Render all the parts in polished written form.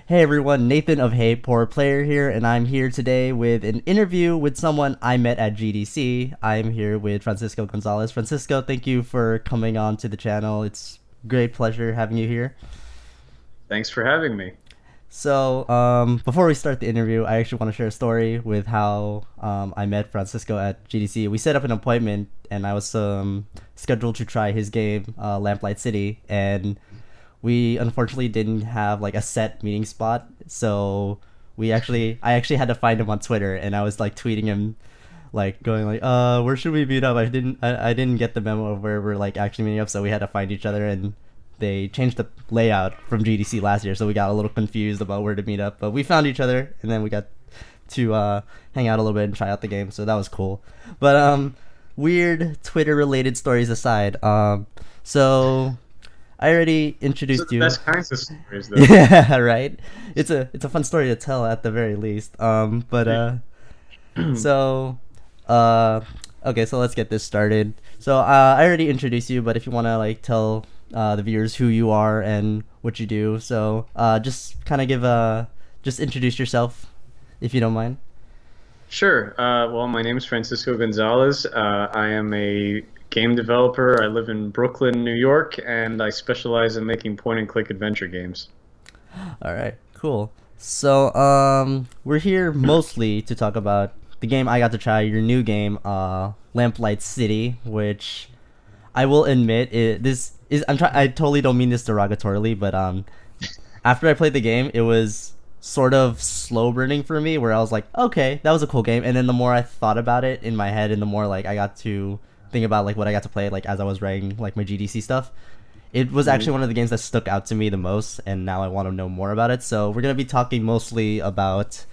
Hey everyone, Nathan of Hey Poor Player here, and I'm here today with an interview with someone I met at GDC. I'm here with Francisco González. Francisco, thank you for coming on to the channel. It's great pleasure having you here. Thanks for having me. Before we start the interview, I actually want to share a story with how I met Francisco at GDC. We set up an appointment, and I was scheduled to try his game, Lamplight City, and we unfortunately didn't have like a set meeting spot. So I actually had to find him on Twitter, and I was like tweeting him, like going like, where should we meet up? I didn't get the memo of where we're like actually meeting up, so we had to find each other, and they changed the layout from GDC last year, so we got a little confused about where to meet up. But we found each other, and then we got to hang out a little bit and try out the game, so that was cool. But weird Twitter related stories aside, so I already Those are introduced the you. best kinds of stories, though. Yeah, right. It's a fun story to tell at the very least. So, uh, okay, so let's get this started. So, I already introduced you, but if you want to like tell the viewers who you are and what you do, so just kind of just introduce yourself, if you don't mind. Sure. Well, my name is Francisco Gonzalez. I am a game developer. I live in Brooklyn, New York, and I specialize in making point-and-click adventure games. All right, cool. So, we're here mostly to talk about the game I got to try, your new game, Lamplight City, which I will admit this is I totally don't mean this derogatorily, but after I played the game, it was sort of slow burning for me, where I was like, okay, that was a cool game, and then the more I thought about it in my head, and the more like I got to think about like what I got to play like as I was writing like my GDC stuff, it was Mhm. actually one of the games that stuck out to me the most, and now I want to know more about it. So we're gonna be talking mostly about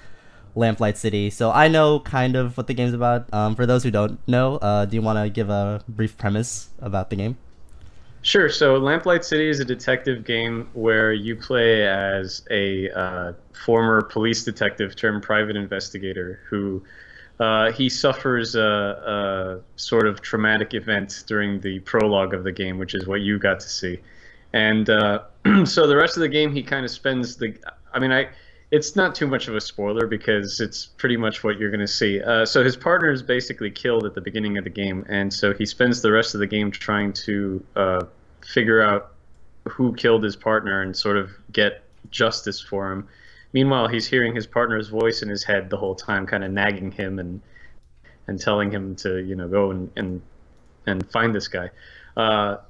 Lamplight City. So I know kind of what the game's about. For those who don't know, do you want to give a brief premise about the game? Sure. So, Lamplight City is a detective game where you play as a former police detective turned private investigator who he suffers a sort of traumatic event during the prologue of the game, which is what you got to see. And so the rest of the game, he kind of spends the. I mean, it's not too much of a spoiler because it's pretty much what you're going to see. So his partner is basically killed at the beginning of the game, and so he spends the rest of the game trying to figure out who killed his partner and sort of get justice for him. Meanwhile, he's hearing his partner's voice in his head the whole time, kind of nagging him and telling him to go and find this guy.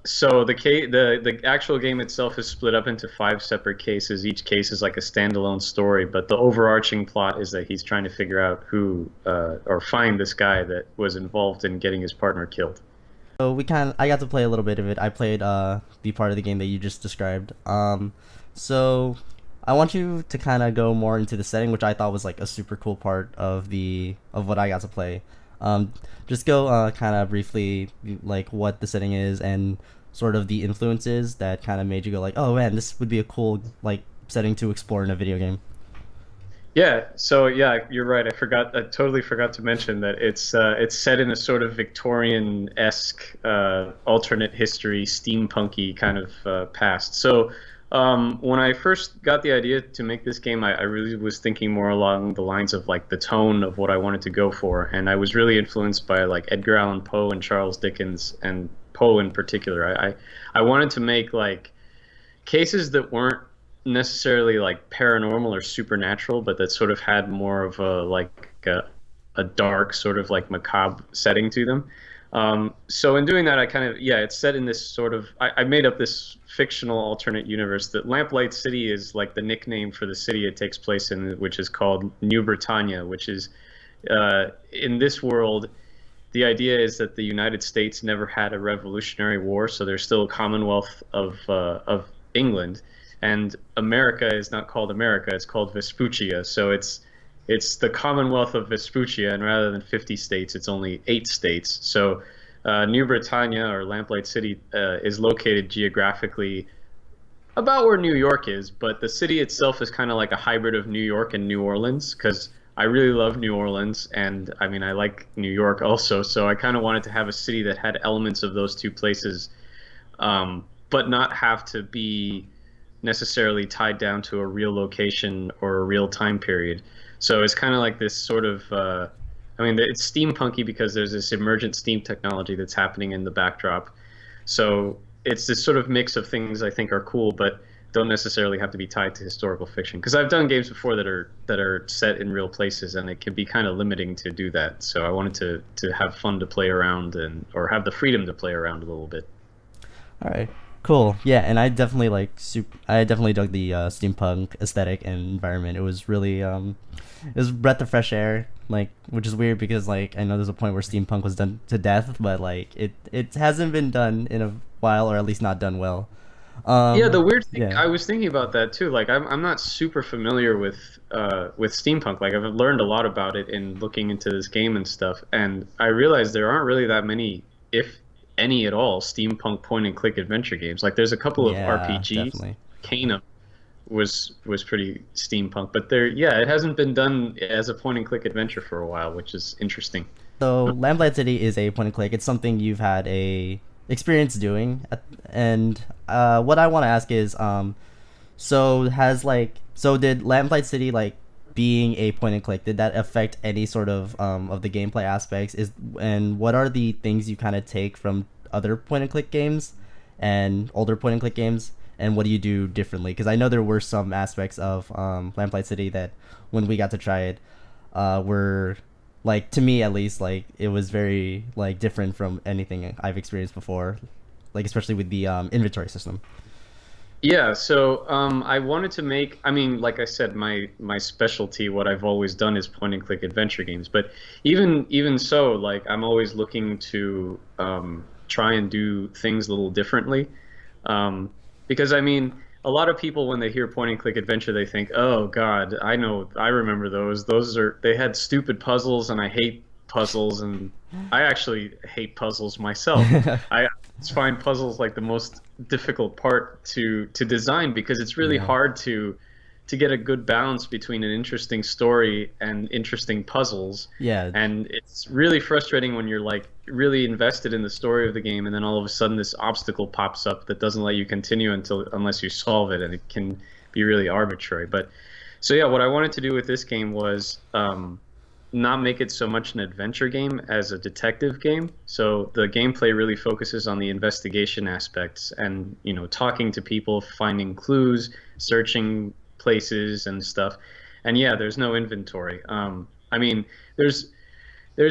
So the actual game itself is split up into five separate cases. Each case is like a standalone story, but the overarching plot is that he's trying to figure out who or find this guy that was involved in getting his partner killed. So I got to play a little bit of it. I played the part of the game that you just described. So I want you to kind of go more into the setting, which I thought was like a super cool part of what I got to play. Um, just go kind of briefly like what the setting is and sort of the influences that kind of made you go like, oh man, this would be a cool like setting to explore in a video game. Yeah, so yeah, you're right. I totally forgot to mention that it's set in a sort of Victorian-esque alternate history, steampunky kind of past. So when I first got the idea to make this game, I really was thinking more along the lines of like the tone of what I wanted to go for, and I was really influenced by like Edgar Allan Poe and Charles Dickens, and Poe in particular. I wanted to make like cases that weren't necessarily like paranormal or supernatural, but that sort of had more of a dark sort of like macabre setting to them. So in doing that, I kind of it's set in this sort of I made up this fictional alternate universe that Lamplight City is like the nickname for the city it takes place in, which is called New Britannia, which is in this world. The idea is that the United States never had a revolutionary war, so there's still a Commonwealth of England, and America is not called America; it's called Vespuccia. So it's the Commonwealth of Vespuccia, and rather than 50 states, it's only 8 states. So New Britannia, or Lamplight City, is located geographically about where New York is, but the city itself is kind of like a hybrid of New York and New Orleans, because I really love New Orleans, and I mean I like New York also, so I kind of wanted to have a city that had elements of those two places, but not have to be necessarily tied down to a real location or a real time period. So it's kind of like this sort of, I mean, it's steampunky because there's this emergent steam technology that's happening in the backdrop. So it's this sort of mix of things I think are cool, but don't necessarily have to be tied to historical fiction. Because I've done games before that are set in real places, and it can be kind of limiting to do that. So I wanted to have fun to play around and or have the freedom to play around a little bit. All right, cool. Yeah, and I definitely I definitely dug the steampunk aesthetic and environment. It was really it was a breath of fresh air. Like, which is weird because like I know there's a point where steampunk was done to death, but like it hasn't been done in a while, or at least not done well. Yeah, the weird thing, Yeah. I was thinking about that too. Like, I'm not super familiar with steampunk. Like, I've learned a lot about it in looking into this game and stuff, and I realized there aren't really that many, if any at all, steampunk point and click adventure games. Like, there's a couple of Yeah, RPGs. definitely. Kana was pretty steampunk, but there, yeah, it hasn't been done as a point and click adventure for a while, which is interesting. So Lamplight City is a point and click. It's something you've had a experience doing, and what I want to ask is, so did Lamplight City like being a point and click? Did that affect any sort of the gameplay aspects? And what are the things you kind of take from other point and click games and older point and click games? And what do you do differently? Because I know there were some aspects of Lamplight City that when we got to try it, were like, to me at least, like it was very like different from anything I've experienced before, like especially with the inventory system. Yeah, so I wanted to make, I mean, like I said, my specialty, what I've always done is point and click adventure games. But even so, like I'm always looking to try and do things a little differently. Because I mean, a lot of people when they hear point and click adventure, they think, "Oh God, I know, I remember those. They had stupid puzzles, and I hate puzzles, and I actually hate puzzles myself. I find puzzles like the most difficult part to design because it's really Yeah. hard to get a good balance between an interesting story and interesting puzzles. Yeah. And it's really frustrating when you're like really invested in the story of the game and then all of a sudden this obstacle pops up that doesn't let you continue unless you solve it, and it can be really arbitrary. But so yeah, what I wanted to do with this game was not make it so much an adventure game as a detective game. So the gameplay really focuses on the investigation aspects and, you know, talking to people, finding clues, searching places and stuff. And yeah, there's no inventory. I mean, there's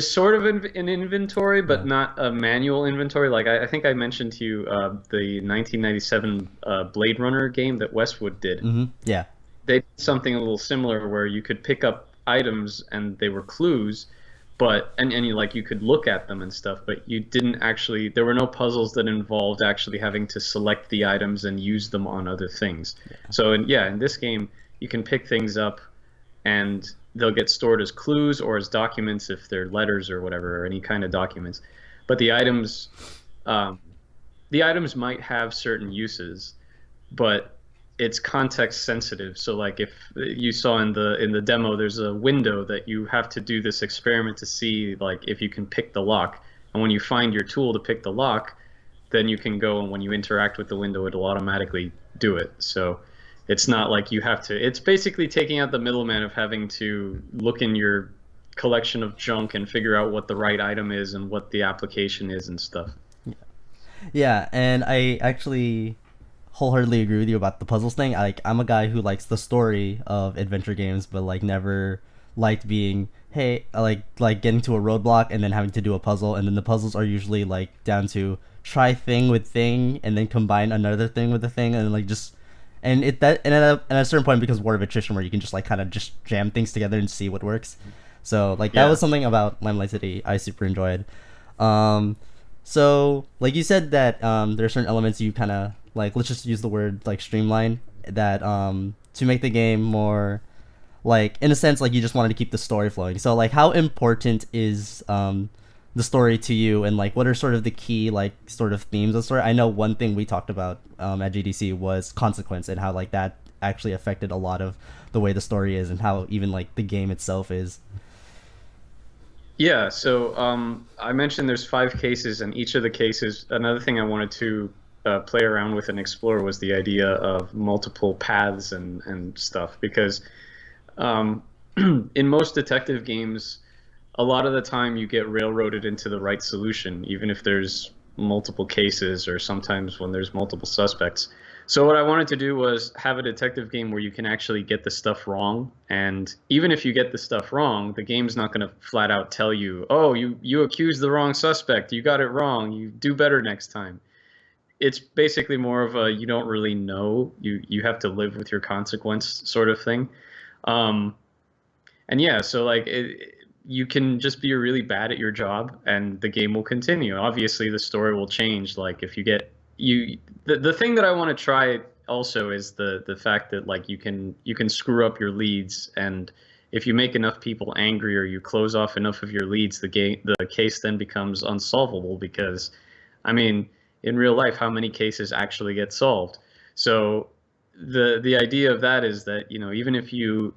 sort of an inventory, but Yeah. not a manual inventory. Like I think I mentioned to you the 1997 Blade Runner game that Westwood did. Yeah. They did something a little similar where you could pick up items and they were clues, but and you like you could look at them and stuff, but you didn't actually, there were no puzzles that involved actually having to select the items and use them on other things. So in this game you can pick things up and they'll get stored as clues or as documents if they're letters or whatever, or any kind of documents. But um, the items might have certain uses, but it's context sensitive. So like if you saw in the demo, there's a window that you have to do this experiment to see like if you can pick the lock. And when you find your tool to pick the lock, then you can go, and when you interact with the window, it'll automatically do it. So it's not like you have to. It's basically taking out the middleman of having to look in your collection of junk and figure out what the right item is and what the application is and stuff. Yeah, and I actually wholeheartedly agree with you about the puzzles thing. I'm a guy who likes the story of adventure games, but like never liked being, hey, like getting to a roadblock and then having to do a puzzle, and then the puzzles are usually like down to try thing with thing and then combine another thing with the thing, and like just and it that and at a certain point it becomes war of attrition where you can just like kind of just jam things together and see what works. So like that Yeah. was something about Limelight City I super enjoyed. Um, so like you said that there are certain elements you kind of like, let's just use the word like streamline, that to make the game more like, in a sense, like you just wanted to keep the story flowing. So like how important is the story to you, and like what are sort of the key like sort of themes of the story? I know one thing we talked about at GDC was consequence, and how like that actually affected a lot of the way the story is and how even like the game itself is. Yeah, so I mentioned there's 5 cases, and each of the cases, another thing I wanted to play around with and explore was the idea of multiple paths and stuff because um, in most detective games, a lot of the time you get railroaded into the right solution, even if there's multiple cases or sometimes when there's multiple suspects. So what I wanted to do was have a detective game where you can actually get the stuff wrong, and even if you get the stuff wrong, the game's not going to flat out tell you, "Oh, you accused the wrong suspect. You got it wrong. You do better next time." It's basically more of a you don't really know. You have to live with your consequence sort of thing. Um, and yeah, so like you can just be really bad at your job, and the game will continue. Obviously, the story will change. Like if you get the thing that I want to try also is the fact that like you can screw up your leads, and if you make enough people angry or you close off enough of your leads, the case then becomes unsolvable because, I mean, in real life, how many cases actually get solved? So the idea of that is that even if you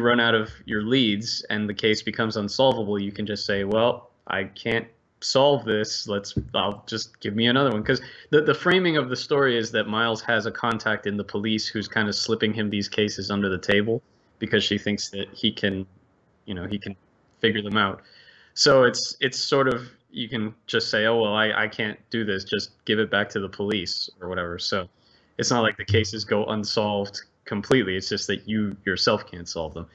run out of your leads and the case becomes unsolvable, you can just say, well, I can't solve this. I'll just give me another one. Because the framing of the story is that Miles has a contact in the police who's kind of slipping him these cases under the table because she thinks that he can figure them out. So it's sort of, you can just say, oh, well, I can't do this. Just give it back to the police or whatever. So it's not like the cases go unsolved completely. It's just that you yourself can't solve them.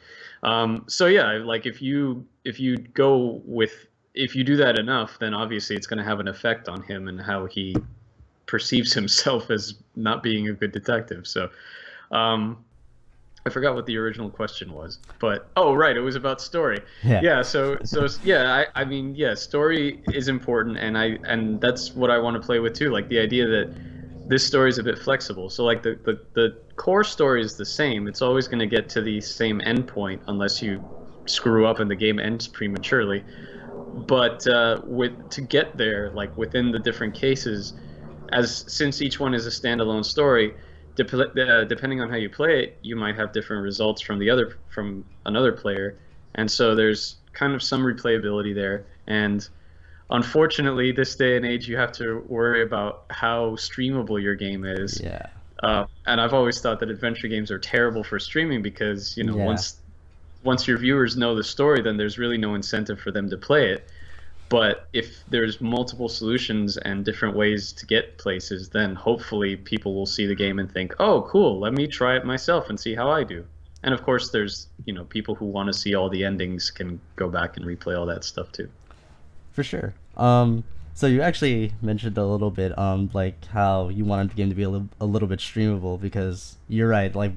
So yeah, like if you do that enough, then obviously it's going to have an effect on him and how he perceives himself as not being a good detective. So um, I forgot what the original question was, but oh right, it was about story. Yeah. Yeah, so yeah, I mean yeah, story is important, and that's what I want to play with too. Like the idea that this story is a bit flexible. So like the core story is the same. It's always going to get to the same endpoint unless you screw up and the game ends prematurely. But with to get there, like within the different cases, since each one is a standalone story, depending on how you play it, you might have different results from another player, and so there's kind of some replayability there. And unfortunately, this day and age, you have to worry about how streamable your game is. Yeah. And I've always thought that adventure games are terrible for streaming because Yeah. once your viewers know the story, then there's really no incentive for them to play it. But if there's multiple solutions and different ways to get places, then hopefully people will see the game and think, "Oh, cool, let me try it myself and see how I do." And of course, there's people who want to see all the endings can go back and replay all that stuff too. For sure. So you actually mentioned a little bit, like how you wanted the game to be a little bit streamable because you're right, like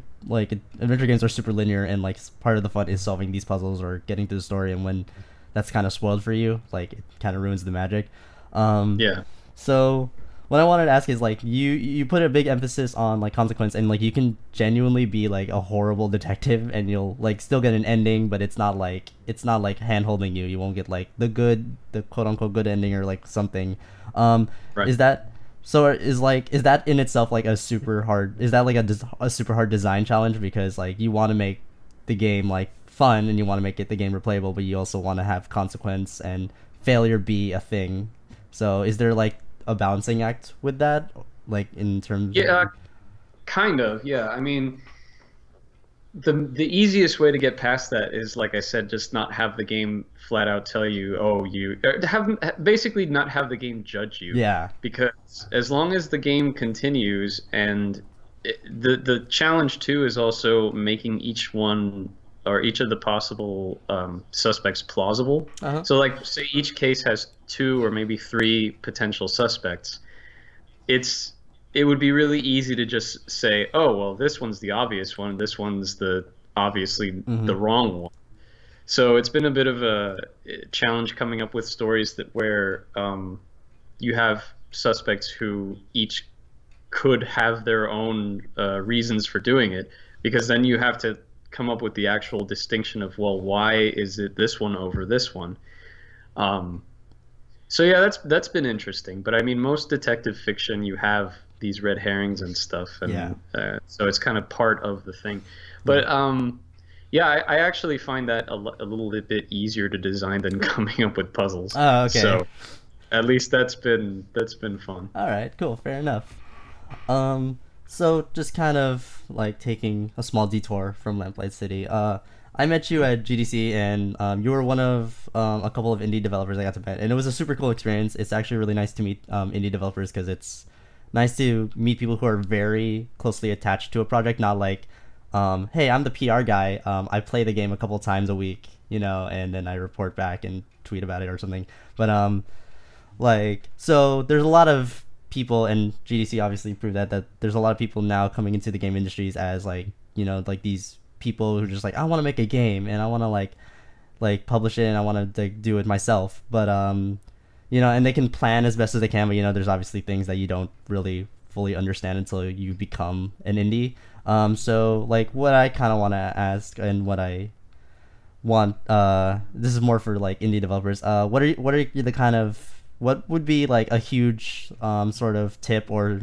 adventure games are super linear and like part of the fun is solving these puzzles or getting through the story, and when that's kind of spoiled for you, like it kind of ruins the magic. Yeah. So what I wanted to ask is like you put a big emphasis on like consequence, and like you can genuinely be like a horrible detective and you'll like still get an ending, but it's not like hand holding you. You won't get like the quote unquote good ending or like something. Right. Is that is that in itself like a super hard, is that like a super hard design challenge because like you want to make the game like fun and you want to make the game replayable, but you also want to have consequence and failure be a thing. So is there like a balancing act with that, like in terms Yeah, of... kind of. Yeah. I mean, the easiest way to get past that is, like I said, just not have the game flat out tell you, oh, basically not have the game judge you. Yeah. Because as long as the game continues, and the challenge too is also making each one or each of the possible suspects plausible. Uh-huh. So, like, say each case has 2 or maybe 3 potential suspects. It would be really easy to just say, oh, well, this one's the obvious one, this one's the obviously the wrong one. So it's been a bit of a challenge coming up with stories where you have suspects who each could have their own reasons for doing it, because then you have to come up with the actual distinction of, well, why is it this one over this one? So yeah, that's been interesting. But I mean, most detective fiction, you have these red herrings and stuff, and so it's kind of part of the thing. But yeah, I actually find that a little bit easier to design than coming up with puzzles. Oh, okay. So at least that's been fun. All right, cool, fair enough. So just kind of like taking a small detour from Lamplight City. I met you at GDC, and you were one of a couple of indie developers I got to meet, and it was a super cool experience. It's actually really nice to meet indie developers because it's nice to meet people who are very closely attached to a project, not like, hey, I'm the PR guy. I play the game a couple times a week, and then I report back and tweet about it or something. But like, so there's a lot of people, and GDC obviously proved that there's a lot of people now coming into the game industries as like, like these people who are just like, I want to make a game and I want to like publish it and I want to like, do it myself. But and they can plan as best as they can, but there's obviously things that you don't really fully understand until you become an indie. So like what I kind of want to ask, and what I want, this is more for like indie developers. What are the kind of, what would be like a huge sort of tip, or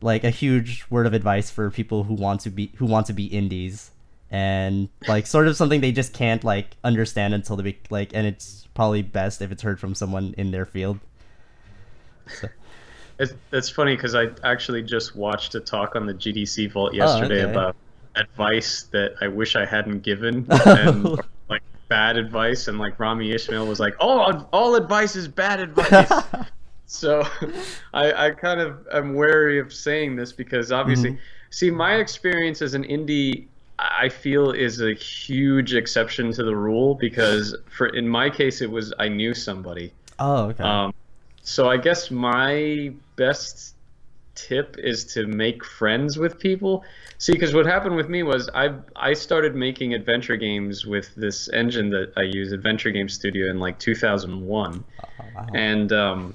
like a huge word of advice for people who want to be indies, and like sort of something they just can't like understand until they be like, and it's probably best if it's heard from someone in their field. So. It's funny because I actually just watched a talk on the GDC Vault yesterday about advice that I wish I hadn't given, and or, like bad advice, and like Rami Ishmael was like, "Oh, all advice is bad advice." So I kind of am wary of saying this because obviously, see, my experience as an indie, I feel, is a huge exception to the rule because in my case it was I knew somebody. Oh, okay. So I guess my best tip is to make friends with people. See, because what happened with me was I started making adventure games with this engine that I use, Adventure Game Studio, in like 2001. Oh, wow.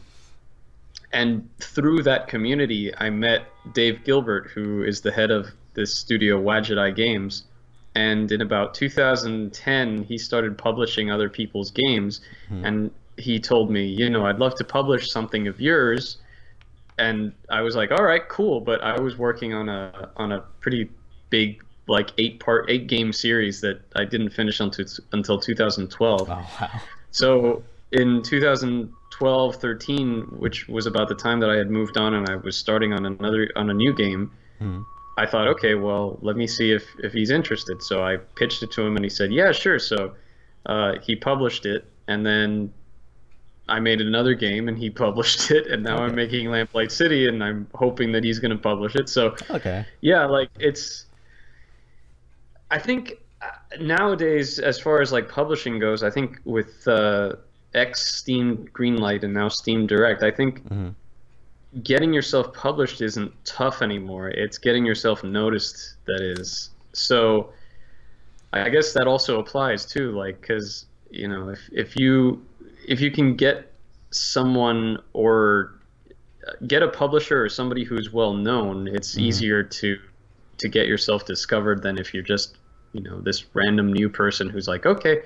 And through that community, I met Dave Gilbert, who is the head of this studio, Wadget Eye Games. And in about 2010, he started publishing other people's games. And he told me, I'd love to publish something of yours. And I was like, all right, cool. But I was working on a pretty big, like 8 game series that I didn't finish until 2012. Oh, wow. So in 2012, 13, which was about the time that I had moved on and I was starting on a new game, I thought, okay, well, let me see if he's interested. So I pitched it to him and he said, yeah, sure. So he published it, and then I made another game and he published it, and now I'm making Lamplight City and I'm hoping that he's going to publish it. So yeah, like I think nowadays, as far as like publishing goes, I think with Steam Greenlight and now Steam Direct, I think getting yourself published isn't tough anymore. It's getting yourself noticed that is. So I guess that also applies too, like, because if you can get someone or get a publisher or somebody who's well known, it's easier to get yourself discovered than if you're just this random new person who's like, okay.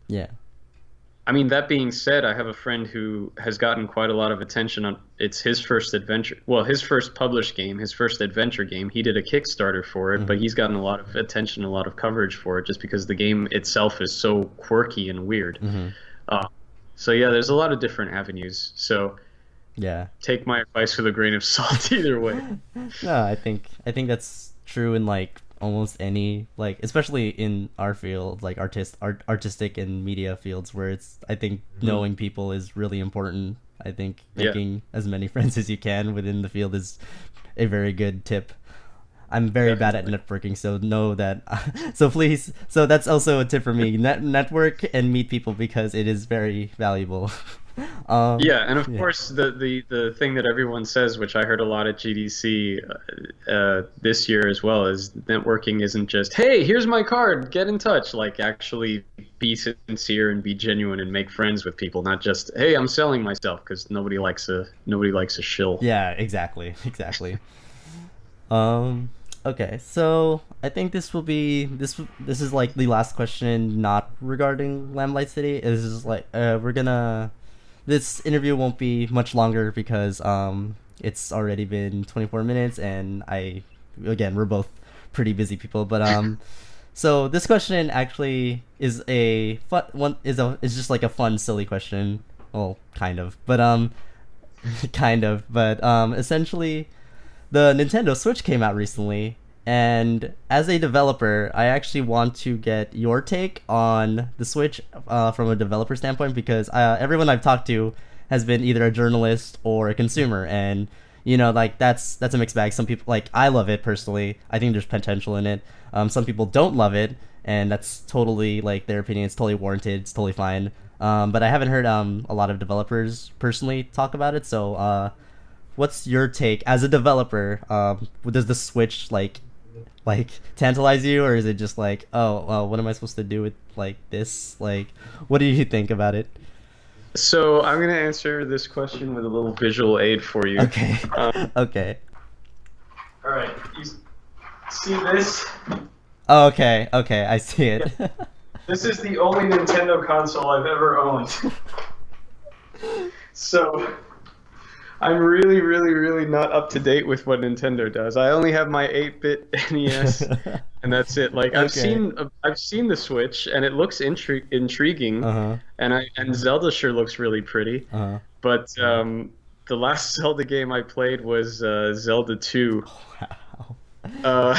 Yeah. I mean, that being said, I have a friend who has gotten quite a lot of attention on. It's his first adventure. Well, his first published game, his first adventure game. He did a Kickstarter for it, but he's gotten a lot of attention, a lot of coverage for it, just because the game itself is so quirky and weird. So yeah, there's a lot of different avenues. So yeah, take my advice with a grain of salt either way. No, I think that's true in like almost any, like, especially in our field, like artistic and media fields, where it's, I think knowing people is really important. I think making as many friends as you can within the field is a very good tip. I'm very bad at networking, so know that. So please, so that's also a tip for me. Network and meet people, because it is very valuable. And of course, the thing that everyone says, which I heard a lot at GDC this year as well, is networking isn't just, hey, here's my card, get in touch. Like, actually be sincere and be genuine and make friends with people, not just, hey, I'm selling myself, because nobody likes a shill. Yeah, exactly. Okay, so I think this will be this is like the last question, not regarding Lamplight City. Is like this interview won't be much longer because it's already been 24 minutes, and we're both pretty busy people, but so this question actually is a fun one, is just like a fun, silly question. well, kind of, but kind of, but essentially, the Nintendo Switch came out recently, and as a developer, I actually want to get your take on the Switch from a developer standpoint because everyone I've talked to has been either a journalist or a consumer, and like that's a mixed bag. Some people like I love it personally. I think there's potential in it. Some people don't love it, and that's totally like their opinion. It's totally warranted. It's totally fine. But I haven't heard a lot of developers personally talk about it. So what's your take as a developer? Does the Switch like tantalize you, or is it just like, oh, what am I supposed to do with like this? Like, what do you think about it? So I'm gonna answer this question with a little visual aid for you. Okay. Um, Okay. all right. You see this? Oh, okay. Okay. I see it. This is the only Nintendo console I've ever owned. So I'm really, really, really not up to date with what Nintendo does. I only have my 8-bit NES, and that's it. Like Okay. I've seen the Switch, and it looks intriguing, Uh-huh. and Zelda sure looks really pretty. Uh-huh. But the last Zelda game I played was Zelda 2. Wow. Uh,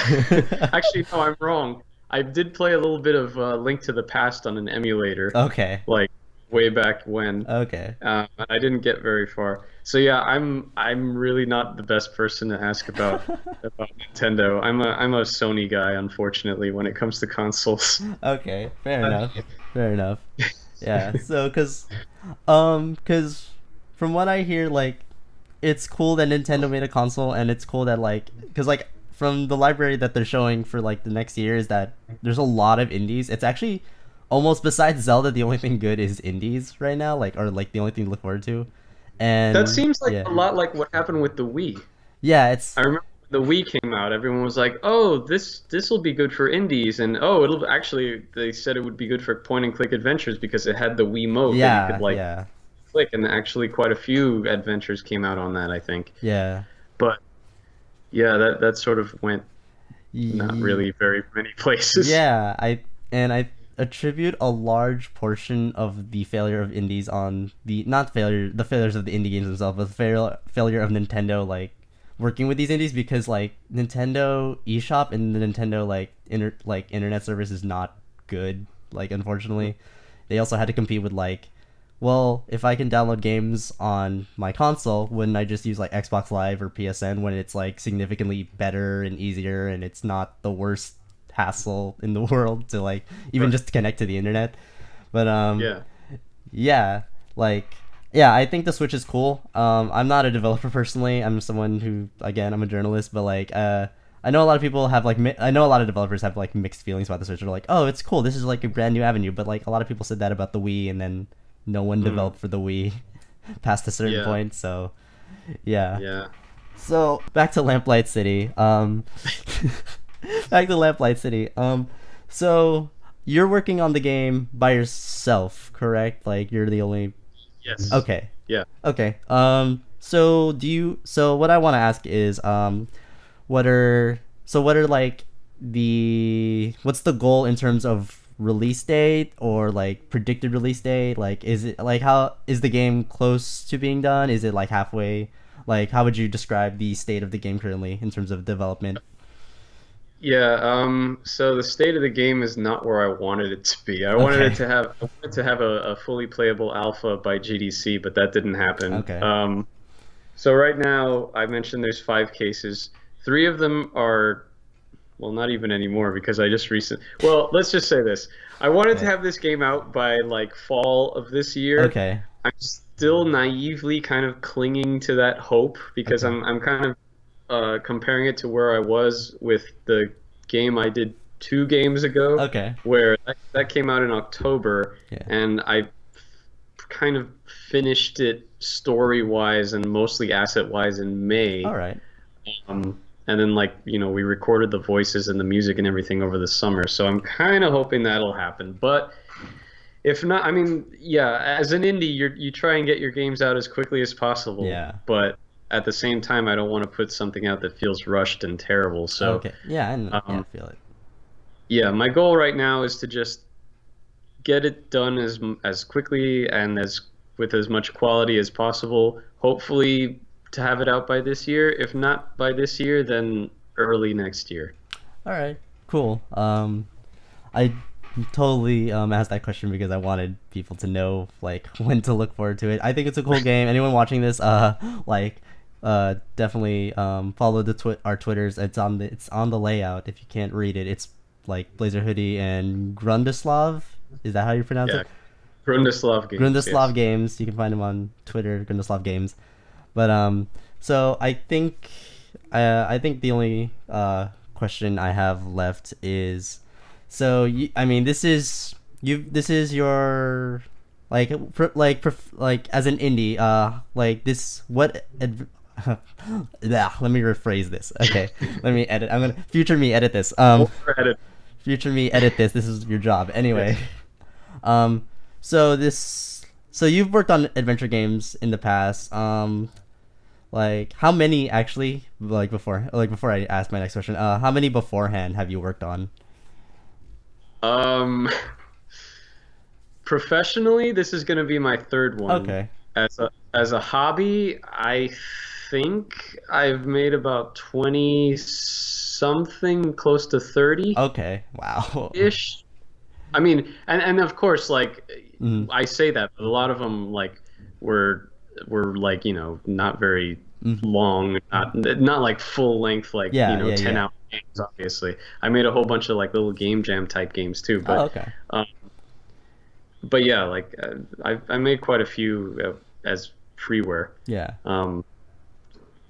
actually, no, I'm wrong. I did play a little bit of Link to the Past on an emulator, Okay. like way back when. Okay. I didn't get very far. So yeah, I'm really not the best person to ask about Nintendo. I'm a Sony guy, unfortunately, when it comes to consoles. Okay. Fair enough. Fair enough. Yeah. So, cause from what I hear, like, it's cool that Nintendo made a console, and it's cool that cause from the library that they're showing for like the next year is that there's a lot of indies. It's actually almost besides Zelda, the only thing good is indies right now, or like the only thing to look forward to. That And seems like yeah, a lot like what happened with the Wii. yeah, it's I remember when the Wii came out, everyone was like, "Oh, this will be good for indies," and oh, it'll actually. They said it would be good for point and click adventures because it had the Wii mode that you yeah, could like yeah, click, and actually quite a few adventures came out on that, I think. yeah. But yeah, that sort of went not Ye- really very many places. Yeah, I attribute a large portion of the failure of indies on the not failure the failures of the indie games themselves, but the failure of Nintendo working with these indies because Nintendo eShop and the Nintendo internet service is not good. Unfortunately, they also had to compete with well, if I can download games on my console, wouldn't I just use Xbox Live or PSN when it's significantly better and easier and it's not the worst hassle in the world to even Right. just connect to the internet? But Yeah. yeah, yeah, I think the Switch is cool. I'm not a developer personally. I'm someone who again I'm a journalist, but I know a lot of people have I know a lot of developers have mixed feelings about the Switch. They're like, oh, it's cool. This is a brand new avenue. But a lot of people said that about the Wii, and then no one Mm. developed for the Wii past a certain Yeah. point. So yeah. Yeah. So back to Lamplight City. Back to Lamplight City. So you're working on the game by yourself, correct? You're the only. Yes. Okay. Yeah. Okay. So do you? So what I want to ask is, what are what's the goal in terms of release date or predicted release date? Is it how is the game close to being done? Is it halfway? How would you describe the state of the game currently in terms of development? Yeah, so the state of the game is not where I wanted it to be. Okay. I wanted to have a fully playable alpha by GDC, but that didn't happen. Okay. So right now, I mentioned there's 5 cases. 3 of them are, well, not even anymore because I just well, let's just say this. I wanted to Okay. have this game out by fall of this year. Okay. I'm still naively kind of clinging to that hope because Okay. I'm kind of comparing it to where I was with the game I did 2 games ago, Okay. where that came out in October, Yeah. and I kind of finished it story-wise and mostly asset-wise in May. All right. And then we recorded the voices and the music and everything over the summer. So I'm kind of hoping that'll happen. But if not, I mean, yeah, as an indie, you try and get your games out as quickly as possible. Yeah. But at the same time, I don't want to put something out that feels rushed and terrible. So, Okay. Yeah. Yeah. I um, feel it. yeah, my goal right now is to just get it done as quickly and as with as much quality as possible. Hopefully to have it out by this year. If not by this year, then early next year. All right, cool. I totally asked that question because I wanted people to know like when to look forward to it. I think it's a cool game. Anyone watching this, like, definitely follow our Twitters. It's on the layout. If you can't read it, it's like Blazer Hoodie and Grundislav. Is that how you pronounce Yeah, it? Grundislav Games. Grundislav Yes. Games. You can find him on Twitter, Grundislav Games. But so I think the only question I have left is, so I mean, this is your like like as an indie like this what yeah, let me rephrase this. Okay, let me edit. I'm gonna future me edit this. Overheaded. Future me edit this. This is your job anyway. Um, so you've worked on adventure games in the past. Like how many actually? Before I ask my next question, how many beforehand have you worked on? Um, Professionally, this is going to be my third one. Okay. As a hobby, I think I've made about 20 something, close to 30 Okay. Wow. ish. I mean, and of course, like Mhm. I say that, but a lot of them like were were like not very Mhm. long, not like full length, like Yeah. Yeah. 10 Yeah. hour games. Obviously, I made a whole bunch of like little game jam type games too, Oh, but. okay. Um, but yeah, like I made quite a few as freeware. Yeah.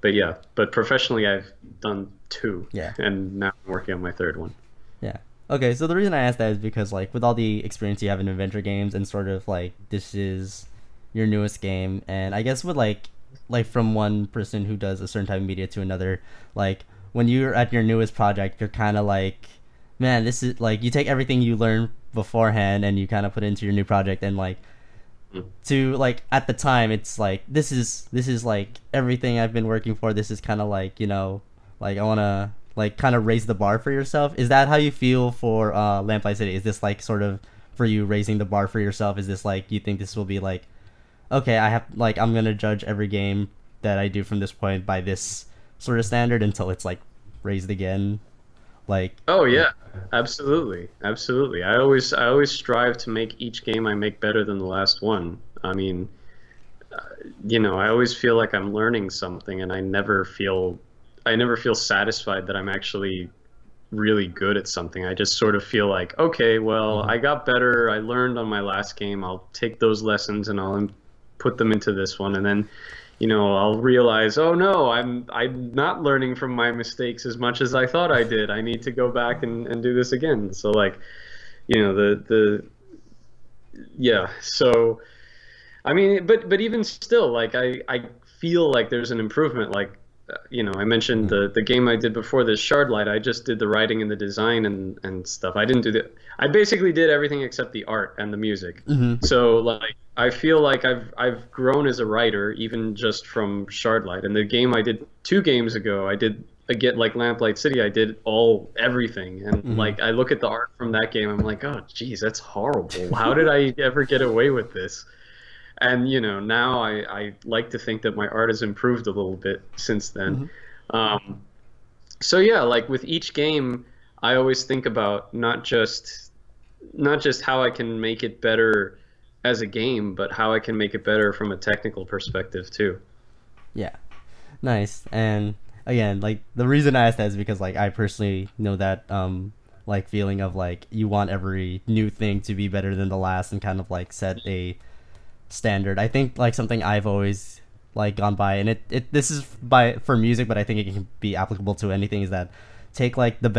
But yeah, but professionally I've done two, Yeah. and now I'm working on my third one. Yeah. Okay, so the reason I asked that is because like with all the experience you have in adventure games and sort of like this is your newest game, and I guess with like from one person who does a certain type of media to another, like when you're at your newest project, you're kind of like, man, this is like you take everything you learned beforehand and you kind of put it into your new project, and like Mm. to like at the time it's like this is like everything I've been working for. This is kind of like, like I want to like kind of raise the bar for yourself. Is that how you feel for Lamplight City? Is this like sort of for you raising the bar for yourself? Is this like you think this will be like, okay, I have like I'm going to judge every game that I do from this point by this sort of standard until it's like raised again? Like, Oh yeah, absolutely, absolutely. I always strive to make each game I make better than the last one. I mean, I always feel like I'm learning something, and I never feel satisfied that I'm actually really good at something. I just sort of feel like, okay, well, mhm. I got better. I learned on my last game. I'll take those lessons and I'll put them into this one, and then, I'll realize, oh no, I'm not learning from my mistakes as much as I thought I did. I need to go back and do this again. So like, the yeah. So I mean, but even still, like I feel like there's an improvement. Like, I mentioned Mhm. the game I did before this, Shardlight. I just did the writing and the design and stuff. I didn't do the. I basically did everything except the art and the music. Mhm. So like, I feel like I've grown as a writer, even just from Shardlight. And the game I did 2 games ago, I did again like Lamplight City. I did everything, and Mhm. like I look at the art from that game, I'm like, oh geez, that's horrible. How did I ever get away with this? And now I like to think that my art has improved a little bit since then. Mhm. um, so yeah, like with each game, I always think about not just how I can make it better as a game, but how I can make it better from a technical perspective too. Yeah. Nice. And again, like the reason I asked that is because like I personally know that like feeling of like you want every new thing to be better than the last and kind of like set a standard. I think like something I've always like gone by, and it this is by for music, but I think it can be applicable to anything, is that take like the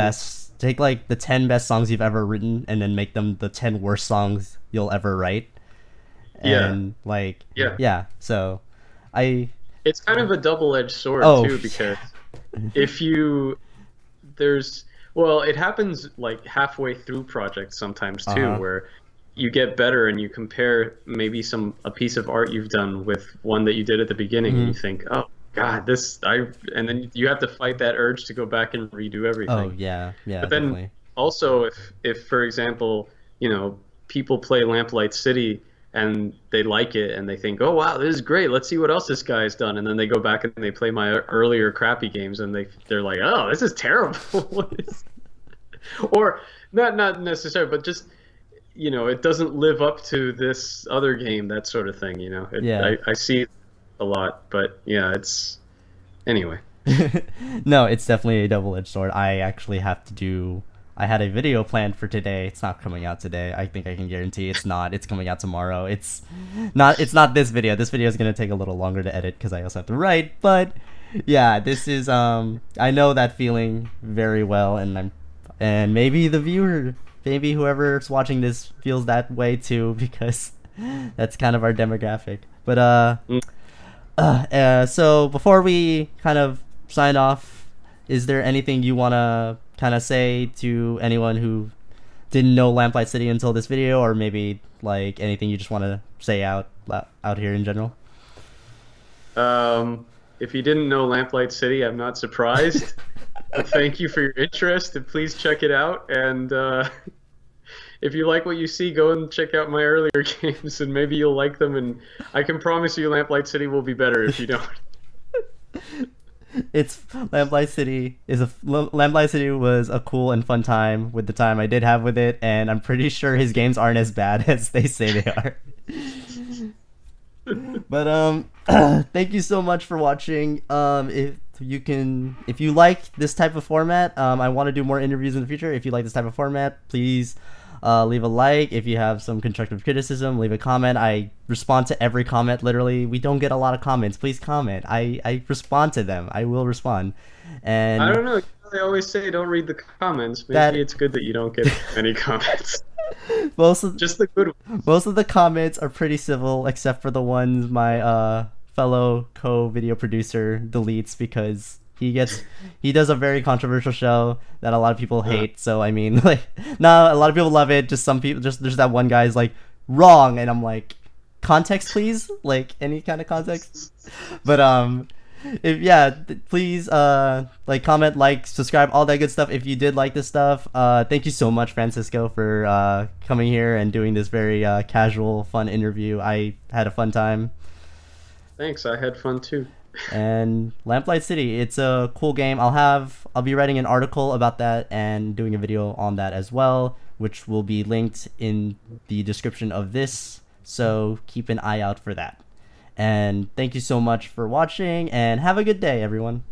10 best songs you've ever written and then make them the 10 worst songs you'll ever write. Yeah, And like, yeah. yeah, so I It's kind of a double-edged sword oh too, because if you there's well, it happens like halfway through projects sometimes too, uh-huh. where you get better and you compare maybe a piece of art you've done with one that you did at the beginning, and Mhm. you think, oh God, and then you have to fight that urge to go back and redo Oh everything. yeah, yeah, But then definitely. also, if for example, people play Lamplight City and they like it and they think, oh wow, this is great. Let's see what else this guy has done. And then they go back and they play my earlier crappy games and they're like, oh, this is terrible. What is... Or not necessarily, but just it doesn't live up to this other game, that sort of thing. Yeah. I see it a lot, but yeah, it's anyway. No, it's definitely a double-edged sword. I had a video planned for today. It's not coming out today. I think I can guarantee it's not. It's coming out tomorrow. It's not this video. This video is going to take a little longer to edit because I also have to write, but yeah, this is I know that feeling very well, and maybe maybe whoever's watching this feels that way too, because that's kind of our demographic. But so before we kind of sign off, is there anything you want to kind of say to anyone who didn't know Lamplight City until this video, or maybe like anything you just want to say out here in general? If you didn't know Lamplight City, I'm not surprised. Thank you for your interest, and please check it out. And if you like what you see, go and check out my earlier games, and maybe you'll like them. And I can promise you, Lamplight City will be better if you don't. Lamplight City was a cool and fun time with the time I did have with it, and I'm pretty sure his games aren't as bad as they say they are. But thank you so much for watching. If you like this type of format, I want to do more interviews in the future. If you like this type of format, please leave a like. If you have some constructive criticism, leave a comment. I respond to every comment. Literally, we don't get a lot of comments. Please comment. I respond to them. I will respond. And I don't know. They always say don't read the comments. Maybe it's good that you don't get any comments. Just the good ones. Most of the comments are pretty civil, except for the ones my fellow co-video producer deletes, because he does a very controversial show that a lot of people hate. So I mean, like, no, a lot of people love it. Just some people, there's that one guy's like wrong, and I'm like, context, please, like any kind of context. But please like, comment, like, subscribe, all that good stuff. If you did like this stuff, thank you so much, Francisco, for coming here and doing this very casual, fun interview. I had a fun time. Thanks, I had fun too. And Lamplight City, it's a cool game. I'll be writing an article about that and doing a video on that as well, which will be linked in the description of this, so keep an eye out for that. And thank you so much for watching, and have a good day, everyone.